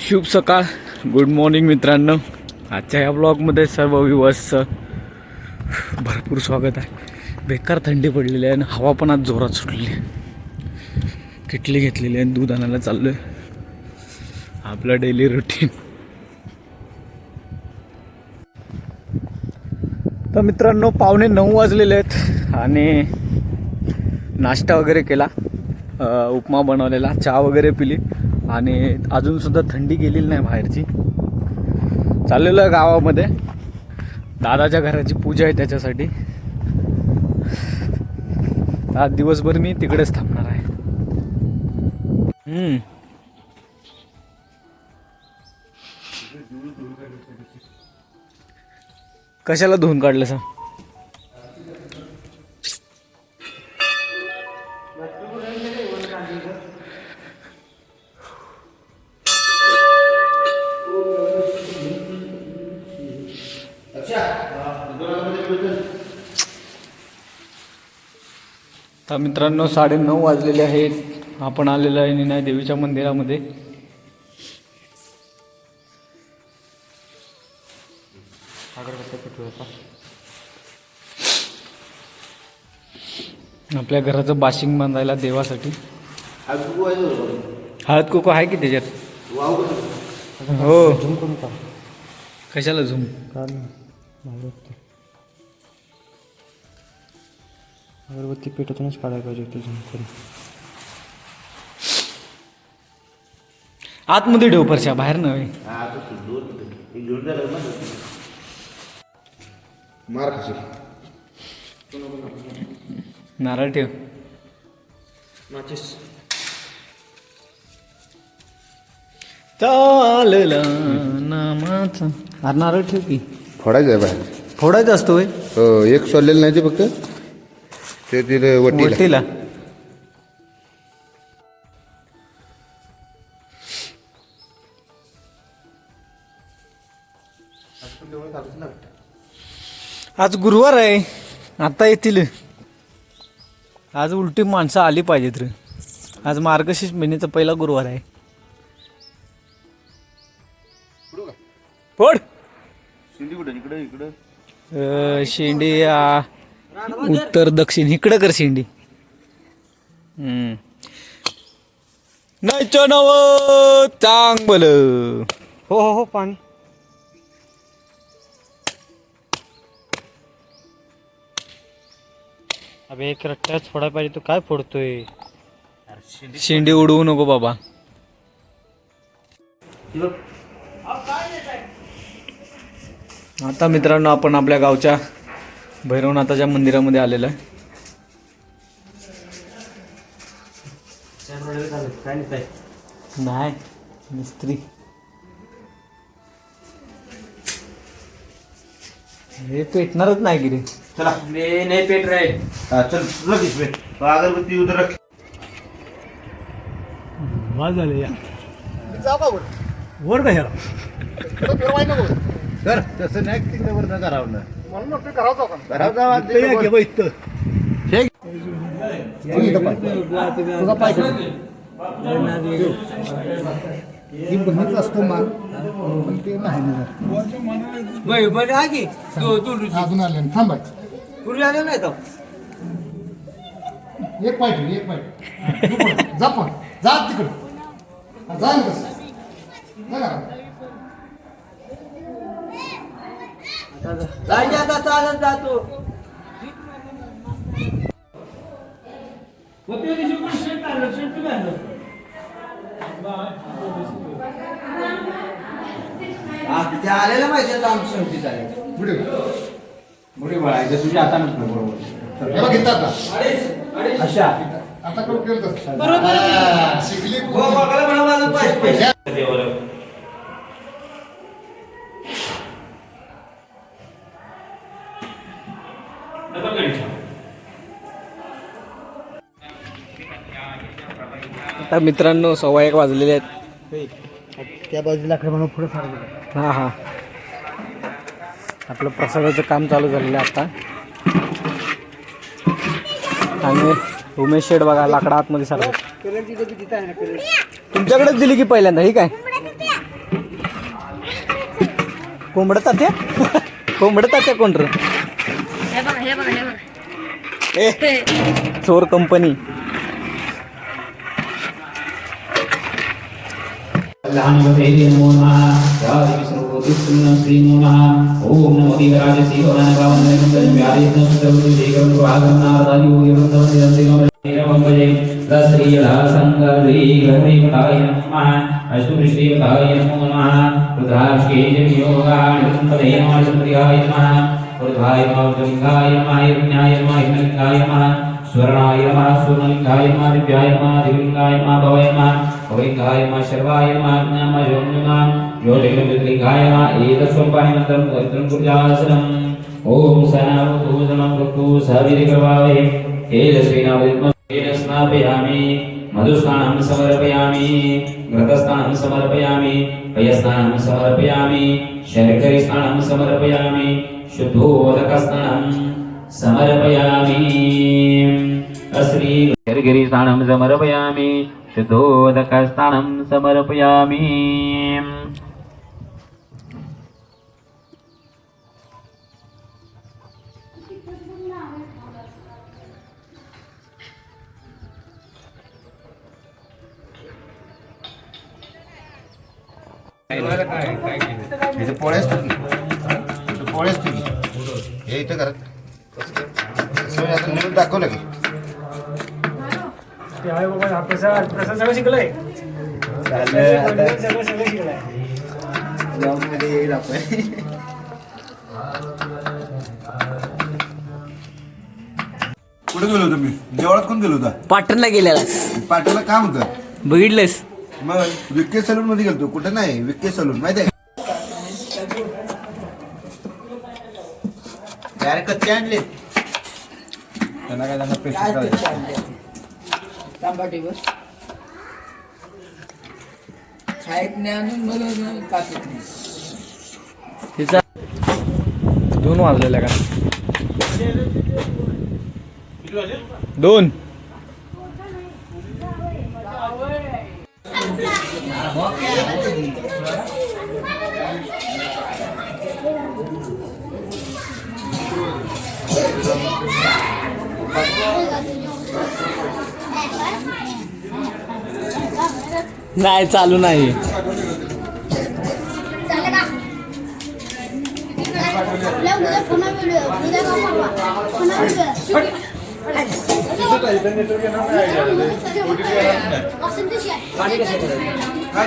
शुभ सकाळ, good morning मित्रांनो. आजच्या या ब्लॉगमध्ये सर्व व्ह्यूअर्सचं भरपूर स्वागत आहे. बेकार थंडी पडलेली आहे आणि हवा पण आज जोरात सुटलेली आहे. किटली घेतलेली आहे, दूध आणायला चाललो आहे. आपलं डेली रुटीन. तर मित्रांनो 8:45 वाजलेले आहेत आणि नाश्ता वगैरे केला, उपमा बनवलेला, चहा वगैरे पिली आणि अजूनसुद्धा थंडी गेलेली नाही बाहेरची. चाललेलं आहे गावामध्ये, दादाच्या घराची पूजा आहे त्याच्यासाठी. आज दिवसभर मी तिकडेच थांबणार आहे. कशाला धुवून काढलं सर? तर मित्रांनो 9:30 वाजलेले आहेत. आपण आलेलो आहे निनाय देवीच्या मंदिरामध्ये. आपल्या घराचं बाशिंग बांधायला देवासाठी. हळद कुकू आहे की त्याच्यात? हो. कशाला झूम? अगरबत्ती पेटातूनच काढायला पाहिजे होतं झूम करून. आतमध्ये ठेव परशा, बाहेर नव्हे. नारळ ठेव. चालला नामाचा. नारळ ठेव की. फोडायचं आहे बाहेर. फोडायचं असतो होय? हो, एक सोडलेलं नाही ते फक्त ते तिथे वटीला. आज गुरुवार आहे, आता येतील. आज उलटी माणसं आली पाहिजेत रे. आज मार्गशीर्ष महिन्याचा पहिला गुरुवार आहे. फोड शेंडी उत्तर दक्षिण इकडं कर शेंडी. नाहीच नव चांगल. हो हो हो, पाणी. अबे एक रट्ट्याच फोडायला पाहिजे, तो काय फोडतोय? शेंडी उडवू नको बाबा. आता मित्रांनो आपण आपल्या गावच्या भैरवनाथाच्या मंदिरामध्ये आलेलं आहे. नाही मिस्त्री हे पेटणारच नाही की रे. चला नाही पेट रे. चल लगेच पेट. अगरबत्ती उतर रख. झालं या वर काय तर तसं नाही तिकडे वर न करावं ना. असतो माल पण ते नाही अजून आले थांबाय. पूर्वी आले नाही तर एक पाहिजे एक पाहिजे. जा पण जा तिकडे जा ना तसं. आता चालत जातो. तिथे आलेलं माहिती आमची शेवटी चालेल. बुडी बळायचं तुझ्या हातानच बरोबर घेतात अशा. आता करून केलं तसं. शिकली आता मित्रांनो 1:15 वाजलेले आहेत. त्या बाजूला म्हणून पुढे फार. हां हां, आपलं प्रसादाचं काम चालू झालेलं आहे आता. आणि उमेश शेड बघा लाकडा आतमध्ये सारखं तुमच्याकडेच दिली की पहिल्यांदा. ही काय कोंबडं तात्या कोंबडं तात्या कोण रे हे बघा हे बघा हे बघा ए चोर कंपनी. नमो नमः श्री नमः ओम नमो देवराज श्री भगवान भगवान व्याधि सर्वतो देवं भागं नारदादि योगं तमस्य नमः श्री संगरी हरिमताय नमः अस्तु श्री बताय नमो नमः रुद्राक्षे योगाणि पदे नमः संध्याय नमः उर्ध्वाय नमः लिंगाय नमः हिरण्याय नमः हिरण्यलिंगाय नमः स्वर्णाय नमः स्वर्णलिंगाय नमः दिव्याय नमः दिव्यलिंगाय नमः भवाय नमः भवलिंगाय नमः शर्वाय नमः नमः योगिनां ज्योतिर्लिंगाय नमः एकदस्वरूपाणि मंत्रं पवित्रं कुर्यासनम् ओम सनावतु समं सविरिकवावे तेजस्विनावदित्मः स्नापयामि मधुस्नानं समर्पयामि घृतस्नानं समर्पयामि पयस्नानं समर्पयामि शर्करीस्नानं समर्पयामि शुद्धोदकस्नानं समर्पयामि श्री शर्करीस्नानं समर्पयामि शुद्धोदकस्नानं समर्पयामि. इथं पोळ्याच तुम्ही पोळ्याच तुम्ही हे इथं करत आता निवडून दाखवलं की सगळं शिकलंय कुठे गेलो होतो मी देवळात कोण गेलो होता पाटणला गेलेला पाठवलं काम होतं बघितलंस मग विक्के सलून मध्ये गेलतो कुठं नाही विक्के सलून माहिती आहे यार कच्चे आणले त्यांना काय त्यांना पेस्ट तांबाटीवर शाळेत नाही आणून मला कापत नाही. तिचा 2 वाजलेल्या का 2 नाही चालू नाही काय